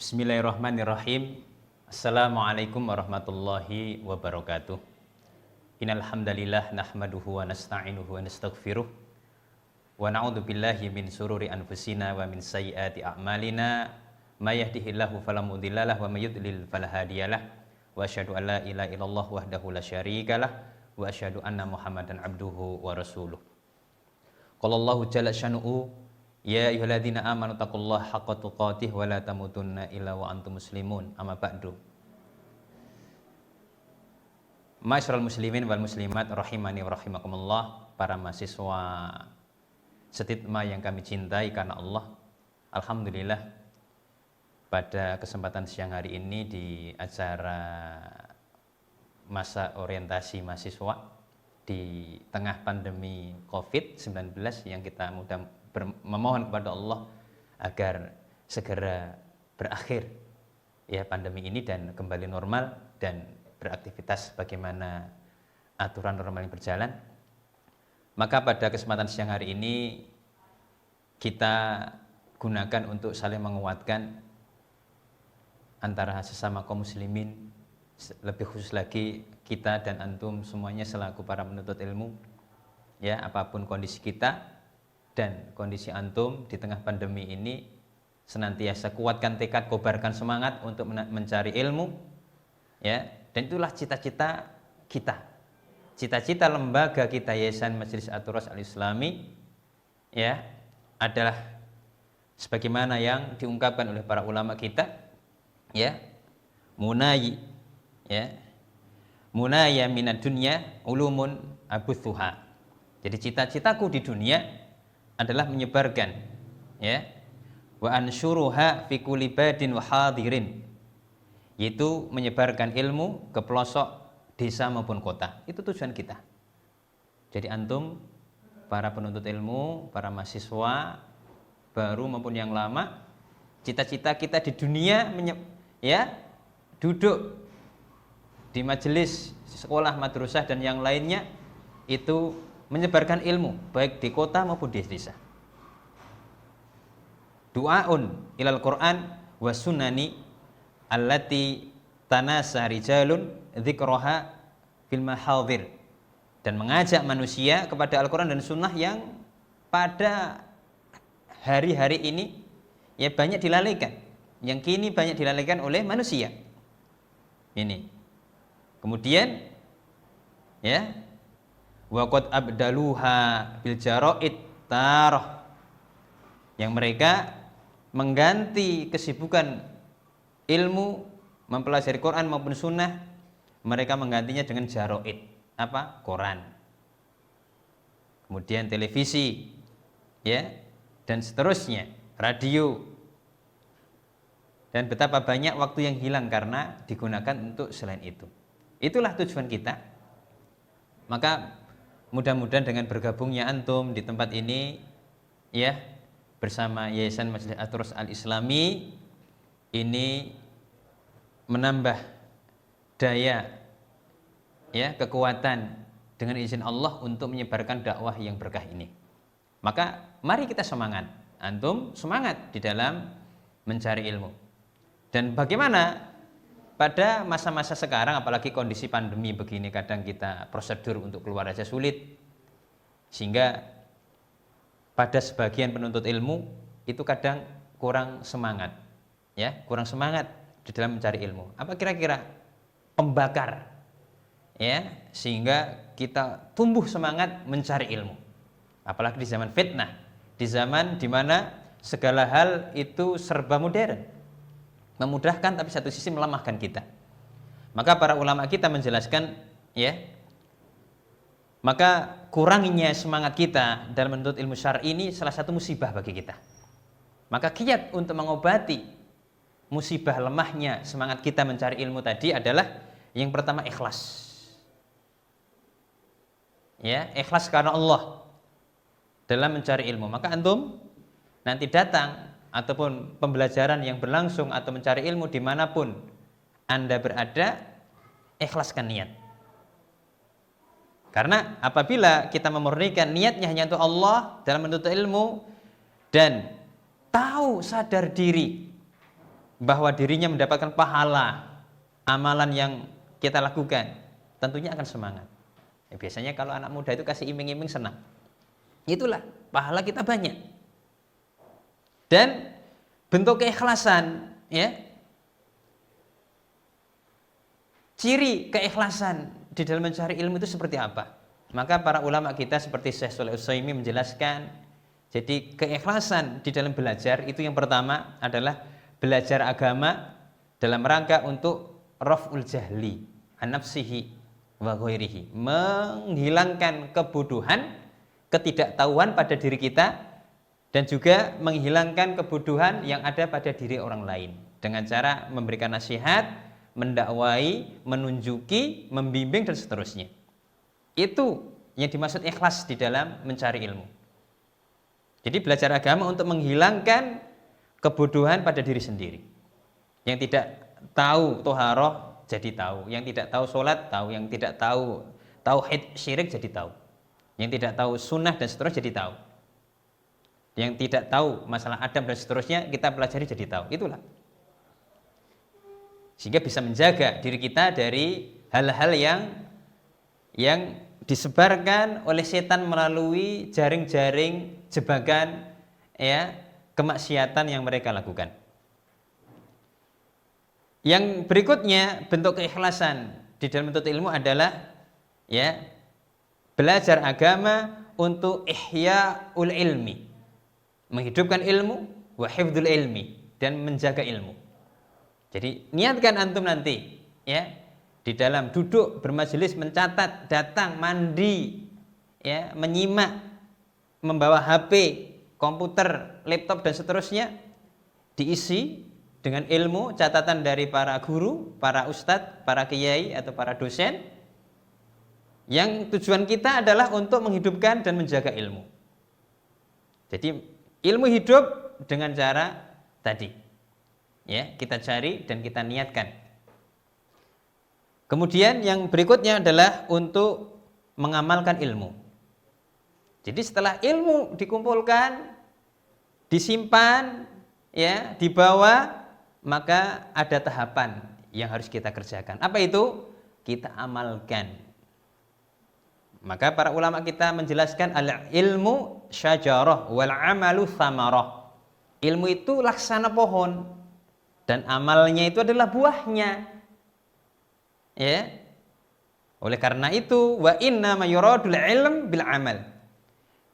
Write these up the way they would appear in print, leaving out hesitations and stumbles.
Bismillahirrahmanirrahim. Assalamualaikum warahmatullahi wabarakatuh. Innal hamdalillah nahmaduhu wa nasta'inuhu wa nastaghfiruh wa na'udzu billahi min sururi anfusina wa min sayyiati a'malina may yahdihillahu fala mudhillalah wa may yudlil fala hadiyalah wa asyhadu an la ilaha illallah wahdahu la syarikalah wa asyhadu anna Muhammadan abduhu wa rasuluh. Qala Allahu jalla syanu'u ya ayyuhalladzina amanu taqullaha haqqa tuqatih wa la tamutunna illa wa antum muslimun. Amma ba'du. Ma'asyiral muslimin wal muslimat rahimani wa rahimakumullah, para mahasiswa Setitma yang kami cintai karena Allah. Alhamdulillah, pada kesempatan siang hari ini di acara masa orientasi mahasiswa di tengah pandemi COVID-19 yang kita memohon kepada Allah agar segera berakhir ya pandemi ini dan kembali normal dan beraktivitas bagaimana aturan normal yang berjalan. Maka pada kesempatan siang hari ini kita gunakan untuk saling menguatkan antara sesama kaum muslimin, lebih khusus lagi kita dan antum semuanya selaku para penuntut ilmu, ya, apapun kondisi kita dan kondisi antum di tengah pandemi ini, senantiasa kuatkan tekad, kobarkan semangat untuk mencari ilmu, ya. Dan itulah cita-cita kita, cita-cita lembaga kita Yayasan Majelis At-Turas Al-Islami, ya, adalah sebagaimana yang diungkapkan oleh para ulama kita, ya, munayi, ya, munaya minad dunya ulumun abuthuha. Jadi cita-citaku di dunia adalah menyebarkan, ya, wa ansyuruha fi kulli badin wa hadirin, yaitu menyebarkan ilmu ke pelosok desa maupun kota. Itu tujuan kita. Jadi antum para penuntut ilmu, para mahasiswa baru maupun yang lama, cita-cita kita di dunia ya, duduk di majelis sekolah, madrasah dan yang lainnya itu menyebarkan ilmu baik di kota maupun di desa. Du'aun ilal Qur'an wa sunnani allati tanasa rijalun dzikraha fil mahadhir, dan mengajak manusia kepada Al-Qur'an dan sunnah yang pada hari-hari ini ya banyak dilalaikan, yang kini banyak dilalaikan oleh manusia. Ini. Kemudian ya, wa qad abdaluha bil jara'id tarah, yang mereka mengganti kesibukan ilmu mempelajari Quran maupun sunnah, mereka menggantinya dengan jara'id, apa? Quran. Kemudian televisi, ya, dan seterusnya, radio. Dan betapa banyak waktu yang hilang karena digunakan untuk selain itu. Itulah tujuan kita. Maka mudah-mudahan dengan bergabungnya antum di tempat ini, ya, bersama Yayasan Majelis At-Turas Al-Islami ini menambah daya, ya, kekuatan dengan izin Allah untuk menyebarkan dakwah yang berkah ini. Maka mari kita semangat, antum semangat di dalam mencari ilmu. Dan bagaimana pada masa-masa sekarang, apalagi kondisi pandemi begini, kadang kita prosedur untuk keluar aja sulit, sehingga pada sebagian penuntut ilmu itu kadang kurang semangat, ya, kurang semangat di dalam mencari ilmu. Apa kira-kira pembakar, ya, sehingga kita tumbuh semangat mencari ilmu. Apalagi di zaman fitnah, di zaman dimana segala hal itu serba modern, memudahkan tapi satu sisi melemahkan kita. Maka para ulama kita menjelaskan, ya, maka kurangnya semangat kita dalam menuntut ilmu syar'i ini salah satu musibah bagi kita. Maka kiat untuk mengobati musibah lemahnya semangat kita mencari ilmu tadi adalah yang pertama ikhlas. Ya, ikhlas karena Allah dalam mencari ilmu. Maka antum nanti datang ataupun pembelajaran yang berlangsung atau mencari ilmu dimanapun Anda berada, ikhlaskan niat. Karena apabila kita memurnikan niatnya hanya untuk Allah dalam menuntut ilmu dan tahu sadar diri bahwa dirinya mendapatkan pahala amalan yang kita lakukan, tentunya akan semangat. Ya, biasanya kalau anak muda itu kasih iming-iming senang. Itulah pahala kita banyak. Dan bentuk keikhlasan, ya. Ciri keikhlasan di dalam mencari ilmu itu seperti apa? Maka para ulama kita seperti Syekh Shalih Utsaimin menjelaskan, jadi keikhlasan di dalam belajar itu yang pertama adalah belajar agama dalam rangka untuk raf'ul jahli an nafsihi wa ghairihi, menghilangkan kebodohan, ketidaktahuan pada diri kita dan juga menghilangkan kebodohan yang ada pada diri orang lain dengan cara memberikan nasihat, mendakwai, menunjuki, membimbing dan seterusnya. Itu yang dimaksud ikhlas di dalam mencari ilmu. Jadi belajar agama untuk menghilangkan kebodohan pada diri sendiri. Yang tidak tahu toharoh jadi tahu, yang tidak tahu sholat tahu, yang tidak tahu tauhid syirik jadi tahu, yang tidak tahu sunnah dan seterusnya jadi tahu, yang tidak tahu masalah adab dan seterusnya kita pelajari jadi tahu. Itulah, sehingga bisa menjaga diri kita dari hal-hal yang disebarkan oleh setan melalui jaring-jaring jebakan, ya, kemaksiatan yang mereka lakukan. Yang berikutnya bentuk keikhlasan di dalam menuntut ilmu adalah, ya, belajar agama untuk ihya'ul ilmi, menghidupkan ilmu, wa hifdzul ilmi, dan menjaga ilmu. Jadi niatkan antum nanti, ya, di dalam duduk bermajelis, mencatat, datang, mandi, ya, menyimak, membawa HP, komputer, laptop dan seterusnya diisi dengan ilmu, catatan dari para guru, para ustadz, para kiai atau para dosen, yang tujuan kita adalah untuk menghidupkan dan menjaga ilmu. Jadi ilmu hidup dengan cara tadi, ya, kita cari dan kita niatkan. Kemudian yang berikutnya adalah untuk mengamalkan ilmu. Jadi setelah ilmu dikumpulkan, disimpan, ya, dibawa, maka ada tahapan yang harus kita kerjakan. Apa itu? Kita amalkan. Maka para ulama kita menjelaskan al-ilmu syajarah wal amalu thamarah. Ilmu itu laksana pohon dan amalnya itu adalah buahnya. Ya. Oleh karena itu, wa inna ma yuradul ilm bil amal.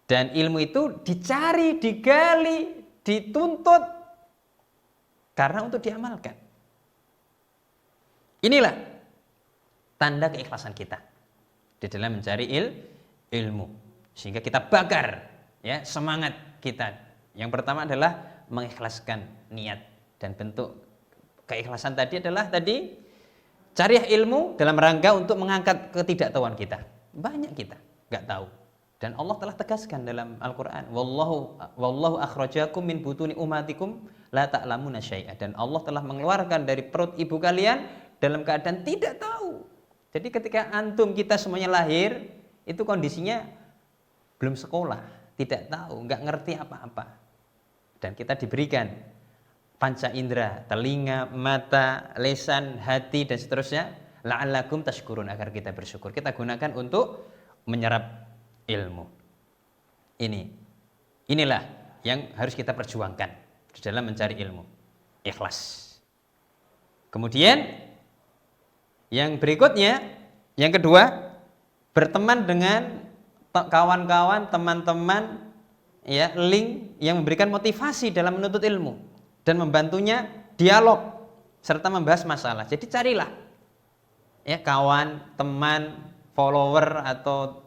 Dan ilmu itu dicari, digali, dituntut karena untuk diamalkan. Inilah tanda keikhlasan kita di dalam mencari ilmu, sehingga kita bakar, ya, semangat kita. Yang pertama adalah mengikhlaskan niat, dan bentuk keikhlasan tadi adalah cari ilmu dalam rangka untuk mengangkat ketidaktahuan kita. Banyak kita nggak tahu, dan Allah telah tegaskan dalam Al-Quran, wallahu akhrajakum min butuni ummatikum la ta'lamuna syai'a, dan Allah telah mengeluarkan dari perut ibu kalian dalam keadaan tidak tahu. Jadi ketika antum, kita semuanya lahir itu kondisinya belum sekolah, tidak tahu, nggak ngerti apa-apa, dan kita diberikan panca indera, telinga, mata, lisan, hati dan seterusnya, la'allakum tashkurun, agar kita bersyukur. Kita gunakan untuk menyerap ilmu. Inilah yang harus kita perjuangkan di dalam mencari ilmu, ikhlas. Kemudian yang berikutnya, yang kedua, berteman dengan kawan-kawan, teman-teman, ya, link yang memberikan motivasi dalam menuntut ilmu dan membantunya dialog serta membahas masalah. Jadi carilah, ya, kawan, teman, follower atau,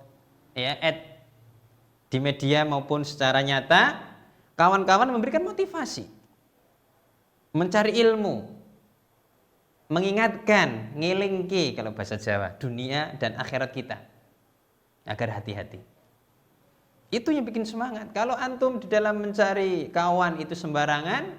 ya, add di media maupun secara nyata, kawan-kawan memberikan motivasi, mencari ilmu, mengingatkan, ngelingki kalau bahasa Jawa, dunia dan akhirat kita agar hati-hati. Itu yang bikin semangat. Kalau antum di dalam mencari kawan itu sembarangan,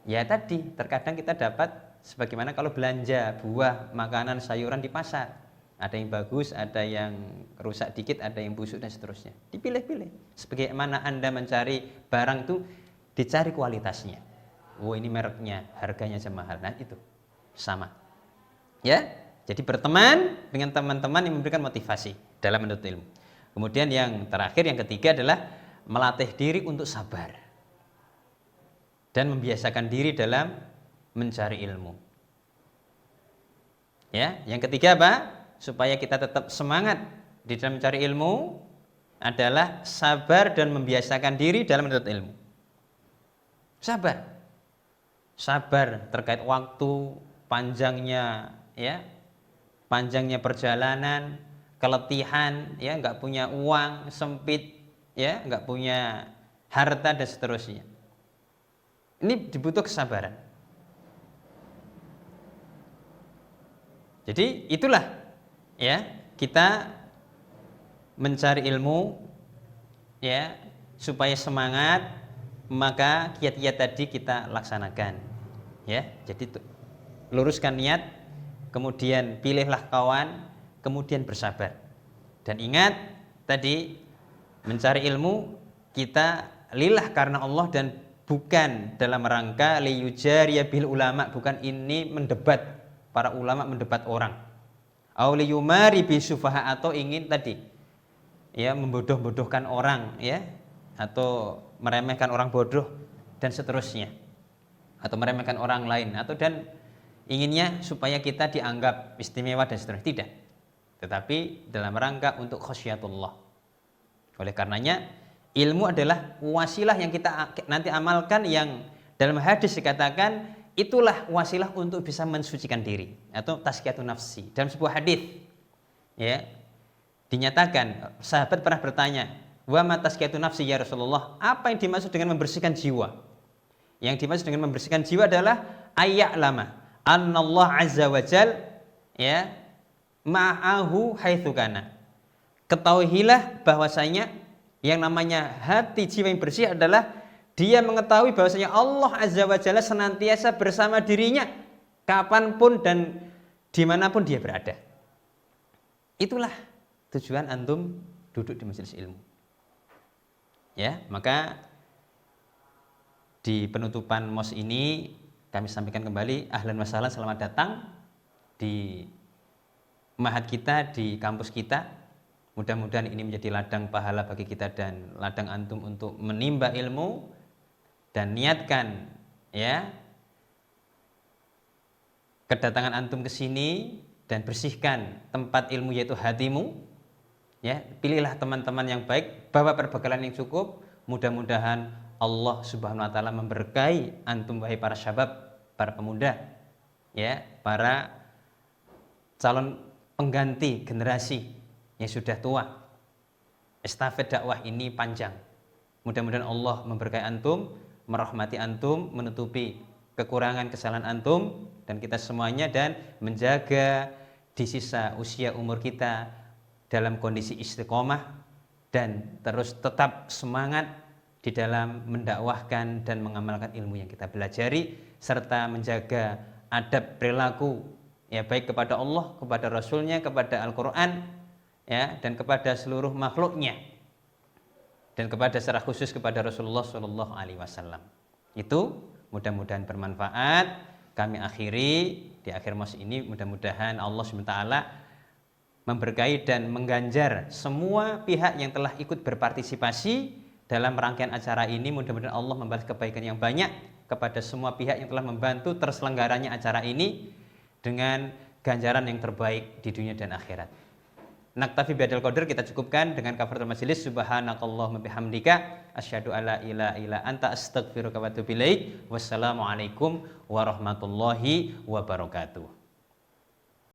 ya tadi, terkadang kita dapat sebagaimana kalau belanja buah, makanan, sayuran di pasar. Ada yang bagus, ada yang rusak dikit, ada yang busuk dan seterusnya. Dipilih-pilih. Sebagaimana Anda mencari barang itu, dicari kualitasnya. Oh ini mereknya, harganya aja mahal. Nah itu sama. Ya, jadi berteman dengan teman-teman yang memberikan motivasi dalam menuntut ilmu. Kemudian yang terakhir, yang ketiga adalah melatih diri untuk sabar dan membiasakan diri dalam mencari ilmu. Ya, yang ketiga apa? Supaya kita tetap semangat di dalam mencari ilmu adalah sabar dan membiasakan diri dalam menuntut ilmu. Sabar. Sabar terkait waktu, panjangnya ya, panjangnya perjalanan, keletihan, ya, nggak punya uang, sempit, ya, nggak punya harta dan seterusnya. Ini dibutuh kesabaran. Jadi itulah ya, kita mencari ilmu ya supaya semangat, maka kiat-kiat tadi kita laksanakan ya. Jadi luruskan niat, kemudian pilihlah kawan, kemudian bersabar. Dan ingat tadi, mencari ilmu kita lillah karena Allah dan bukan dalam rangka liyujariya bil ulama, bukan ini mendebat para ulama, mendebat orang. Au liyumari bisufaha, atau ingin tadi ya membodoh-bodohkan orang ya, atau meremehkan orang bodoh dan seterusnya, atau meremehkan orang lain, atau dan inginnya supaya kita dianggap istimewa dan seterusnya. Tidak, tetapi dalam rangka untuk khasyatullah. Oleh karenanya ilmu adalah wasilah yang kita nanti amalkan, yang dalam hadis dikatakan itulah wasilah untuk bisa mensucikan diri atau tazkiyatun nafsi. Dalam sebuah hadis ya dinyatakan, sahabat pernah bertanya, wa ma tazkiyatun nafsi ya Rasulullah, apa yang dimaksud dengan membersihkan jiwa? Yang dimaksud dengan membersihkan jiwa adalah ayya'lama annallah azza wa jal ya ma'ahu haitsu kana. Ketahuilah bahwasanya yang namanya hati jiwa yang bersih adalah dia mengetahui bahwasanya Allah azza wa jalla senantiasa bersama dirinya kapanpun dan dimanapun dia berada. Itulah tujuan antum duduk di majelis ilmu. Ya, maka di penutupan MOS ini kami sampaikan kembali ahlan wa sahlan, selamat datang di ma'had kita, di kampus kita. Mudah-mudahan ini menjadi ladang pahala bagi kita dan ladang antum untuk menimba ilmu, dan niatkan ya kedatangan antum ke sini dan bersihkan tempat ilmu yaitu hatimu. Ya, pilihlah teman-teman yang baik, bawa perbekalan yang cukup. Mudah-mudahan Allah Subhanahu wa taala memberkahi antum wahai para syabab, para pemuda, ya, para calon pengganti generasi yang sudah tua. Estafet dakwah ini panjang. Mudah-mudahan Allah memberkahi antum, merahmati antum, menutupi kekurangan kesalahan antum dan kita semuanya, dan menjaga di sisa usia umur kita dalam kondisi istiqomah dan terus tetap semangat di dalam mendakwahkan dan mengamalkan ilmu yang kita pelajari, serta menjaga adab perilaku ya, baik kepada Allah, kepada Rasulnya, kepada Al-Quran ya, dan kepada seluruh makhluknya, dan kepada secara khusus kepada Rasulullah Shallallahu Alaihi Wasallam. Itu mudah-mudahan bermanfaat. Kami akhiri di akhir MOS ini, mudah-mudahan Allah SWT memberkahi dan mengganjar semua pihak yang telah ikut berpartisipasi dalam rangkaian acara ini. Mudah-mudahan Allah membalas kebaikan yang banyak kepada semua pihak yang telah membantu terselenggaranya acara ini dengan ganjaran yang terbaik di dunia dan akhirat. Naktafi bihadzal qadar, kita cukupkan dengan kafaratul majelis. Subhanakallahumma bihamdika asyhadu alla ilaha illa anta astaghfiruka wa atubu ilaik. Wassalamualaikum warahmatullahi wabarakatuh.